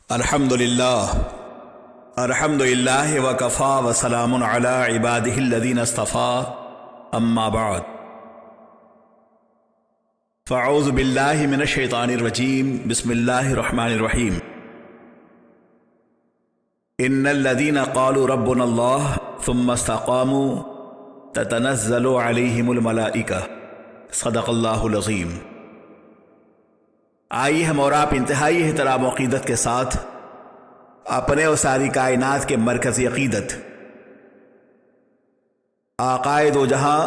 الحمدللہ وکفا وسلام علی عبادہ الذین اصطفیٰ اما بعد فاعوذ باللہ من الشیطان الرجیم بسم اللہ الرحمن الرحیم ان الذین قالوا ربنا اللہ ثم استقاموا تتنزل علیہم الملائکہ صدق اللہ العظیم۔ آئیے ہم اور آپ انتہائی احترام و عقیدت کے ساتھ اپنے و ساری کائنات کے مرکزی عقیدت آقائے دو جہاں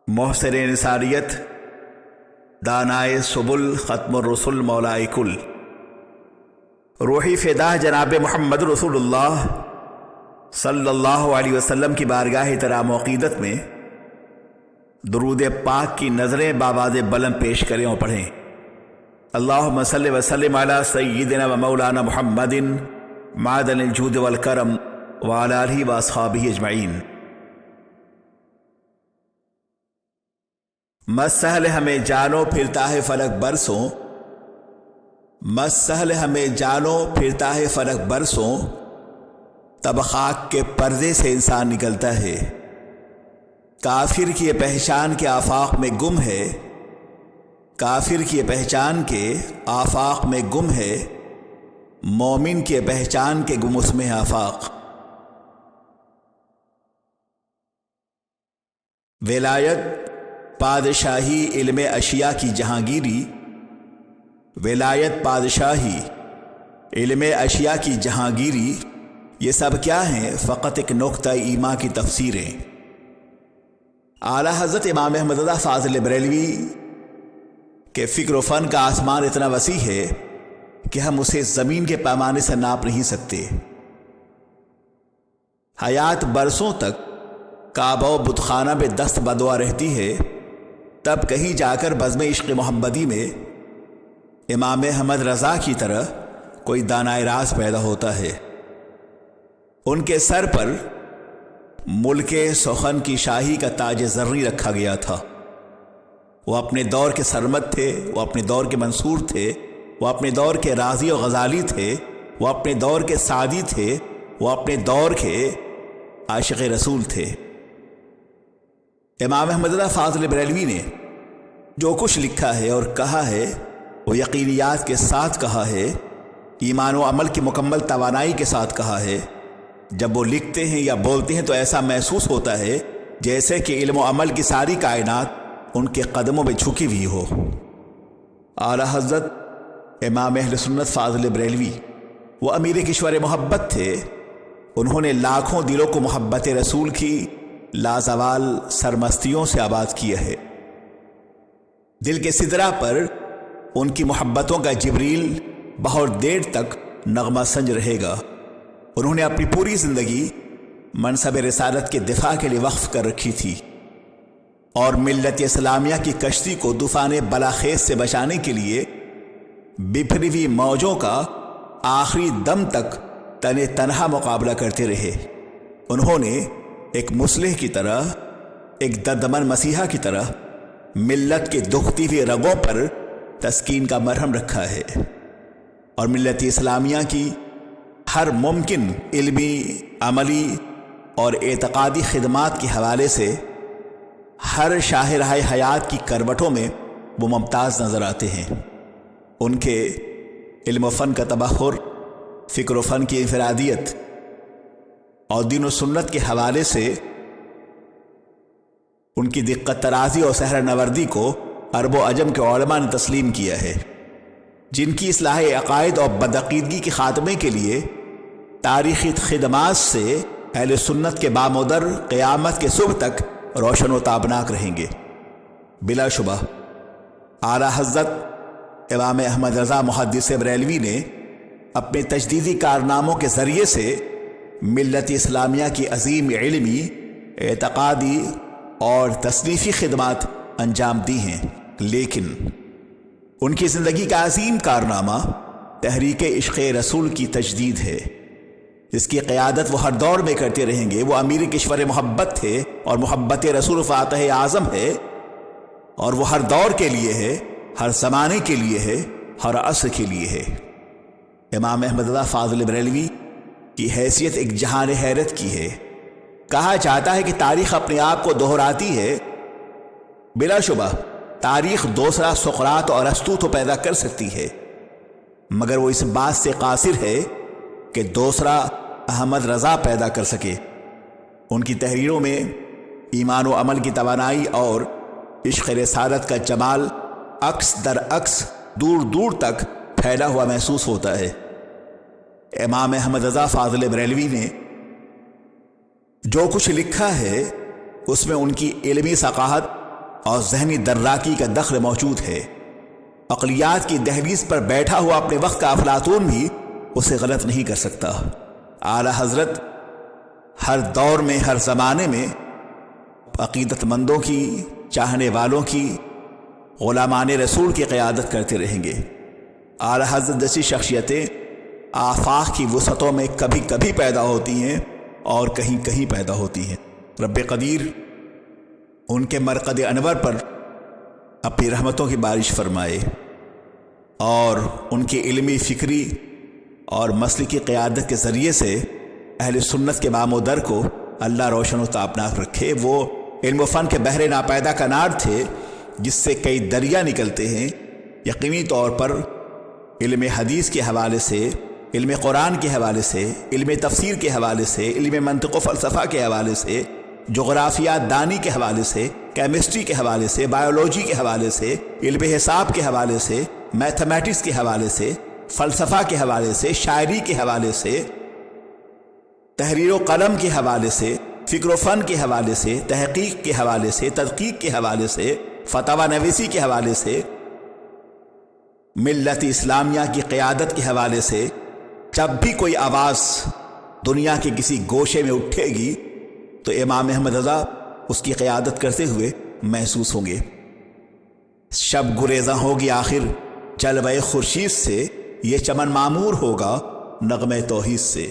محسن نثاریت دانائے سبل ختم الرسل مولائے کل روحی فدا جناب محمد رسول اللہ صلی اللہ علیہ وسلم کی بارگاہ احترام و عقیدت میں درود پاک کی نظریں بآواز بلند پیش کریں اور پڑھیں۔ اللہم صلی وسلم علی سیدنا و مولانا محمد معدن الجود والکرم وعلی آلہ و اصحابہ اجمعین۔ مس سہل ہمیں جانو پھرتا ہے فلک برسوں، مس سہل ہمیں جانو پھرتا ہے فلک برسوں، تب خاک کے پردے سے انسان نکلتا ہے۔ کافر کی یہ پہچان کے آفاق میں گم ہے، کافر کی یہ پہچان کے آفاق میں گم ہے، مومن کی یہ پہچان کے گم اس میں آفاق۔ ولایت پادشاہی علم اشیاء کی جہانگیری، ولایت پادشاہی علم اشیاء کی جہانگیری، یہ سب کیا ہیں؟ فقط ایک نقطہ ایمان کی تفسیریں۔ اعلیٰ حضرت امام احمد رضا فاضل بریلوی کہ فکر و فن کا آسمان اتنا وسیع ہے کہ ہم اسے زمین کے پیمانے سے ناپ نہیں سکتے۔ حیات برسوں تک کعبہ و بت خانہ میں دست بدعا رہتی ہے، تب کہیں جا کر بزم عشق محمدی میں امام احمد رضا کی طرح کوئی دانائے راز پیدا ہوتا ہے۔ ان کے سر پر ملک سخن کی شاہی کا تاج زرعی رکھا گیا تھا۔ وہ اپنے دور کے سرمد تھے، وہ اپنے دور کے منصور تھے، وہ اپنے دور کے رازی و غزالی تھے، وہ اپنے دور کے سعدی تھے، وہ اپنے دور کے عاشق رسول تھے۔ امام احمد رضا فاضل بریلوی نے جو کچھ لکھا ہے اور کہا ہے وہ یقینیات کے ساتھ کہا ہے، ایمان و عمل کی مکمل توانائی کے ساتھ کہا ہے۔ جب وہ لکھتے ہیں یا بولتے ہیں تو ایسا محسوس ہوتا ہے جیسے کہ علم و عمل کی ساری کائنات ان کے قدموں میں جھکی ہوئی ہو۔ اعلیٰ حضرت امام اہل سنت فاضل بریلوی وہ امیر کشور محبت تھے۔ انہوں نے لاکھوں دلوں کو محبت رسول کی لازوال سرمستیوں سے آباد کیا ہے۔ دل کے سدرہ پر ان کی محبتوں کا جبریل بہت دیر تک نغمہ سنج رہے گا۔ انہوں نے اپنی پوری زندگی منصب رسالت کے دفاع کے لیے وقف کر رکھی تھی، اور ملت اسلامیہ کی کشتی کو طوفان بلاخیز سے بچانے کے لیے بپھری ہوئی موجوں کا آخری دم تک تنے تنہا مقابلہ کرتے رہے۔ انہوں نے ایک مصلح کی طرح، ایک دردمند مسیحا کی طرح ملت کے دکھتی ہوئی رگوں پر تسکین کا مرہم رکھا ہے، اور ملت اسلامیہ کی ہر ممکن علمی، عملی اور اعتقادی خدمات کے حوالے سے ہر شاہراہ حیات کی کروٹوں میں وہ ممتاز نظر آتے ہیں۔ ان کے علم و فن کا تبحر، فکر و فن کی انفرادیت اور دین و سنت کے حوالے سے ان کی دقت ترازی اور سحر نوردی کو عرب و عجم کے علماء نے تسلیم کیا ہے، جن کی اصلاح عقائد اور بدعقیدگی کے خاتمے کے لیے تاریخی خدمات سے اہل سنت کے بامودر قیامت کے صبح تک روشن و تابناک رہیں گے۔ بلا شبہ اعلیٰ حضرت امام احمد رضا محدث بریلوی نے اپنے تجدیدی کارناموں کے ذریعے سے ملت اسلامیہ کی عظیم علمی، اعتقادی اور تصنیفی خدمات انجام دی ہیں، لیکن ان کی زندگی کا عظیم کارنامہ تحریک عشق رسول کی تجدید ہے، جس کی قیادت وہ ہر دور میں کرتے رہیں گے۔ وہ امیر کشور محبت تھے اور محبت رسول فاتح اعظم ہے، اور وہ ہر دور کے لیے ہے، ہر زمانے کے لیے ہے، ہر عصر کے لیے ہے۔ امام احمد رضا فاضل بریلوی کی حیثیت ایک جہان حیرت کی ہے۔ کہا جاتا ہے کہ تاریخ اپنے آپ کو دہراتی ہے۔ بلا شبہ تاریخ دوسرا سقراط اور ارسطو تو پیدا کر سکتی ہے، مگر وہ اس بات سے قاصر ہے کہ دوسرا احمد رضا پیدا کر سکے۔ ان کی تحریروں میں ایمان و عمل کی توانائی اور عشق رسالت کا جمال عکس در عکس دور دور تک پھیلا ہوا محسوس ہوتا ہے۔ امام احمد رضا فاضل بریلوی نے جو کچھ لکھا ہے اس میں ان کی علمی ثقافت اور ذہنی دراکی کا دخل موجود ہے۔ عقلیات کی دہلیز پر بیٹھا ہوا اپنے وقت کا افلاطون بھی اسے غلط نہیں کر سکتا۔ اعلیٰ حضرت ہر دور میں، ہر زمانے میں عقیدت مندوں کی، چاہنے والوں کی، غلامان رسول کی قیادت کرتے رہیں گے۔ اعلیٰ حضرت جیسی شخصیتیں آفاق کی وسعتوں میں کبھی کبھی پیدا ہوتی ہیں اور کہیں کہیں پیدا ہوتی ہیں۔ رب قدیر ان کے مرقد انور پر اپنی رحمتوں کی بارش فرمائے اور ان کی علمی، فکری اور مسلکی قیادت کے ذریعے سے اہل سنت کے بام و در کو اللہ روشن و تابناک رکھے۔ وہ علم و فن کے بحر ناپیدا کنار تھے جس سے کئی دریا نکلتے ہیں۔ یقینی طور پر علم حدیث کے حوالے سے، علم قرآن کے حوالے سے، علم تفسیر کے حوالے سے، علم منطق و فلسفہ کے حوالے سے، جغرافیات دانی کے حوالے سے، کیمسٹری کے حوالے سے، بایولوجی کے حوالے سے، علم حساب کے حوالے سے، میتھمیٹکس کے حوالے سے، فلسفہ کے حوالے سے، شاعری کے حوالے سے، تحریر و قلم کے حوالے سے، فکر و فن کے حوالے سے، تحقیق کے حوالے سے، تدقیق کے حوالے سے، فتاوی نویسی کے حوالے سے، ملت اسلامیہ کی قیادت کے حوالے سے، جب بھی کوئی آواز دنیا کے کسی گوشے میں اٹھے گی تو امام احمد رضا اس کی قیادت کرتے ہوئے محسوس ہوں گے۔ شب گریزاں ہوگی آخر جلوہ خورشید سے، یہ چمن معمور ہوگا نغمہ توحید سے۔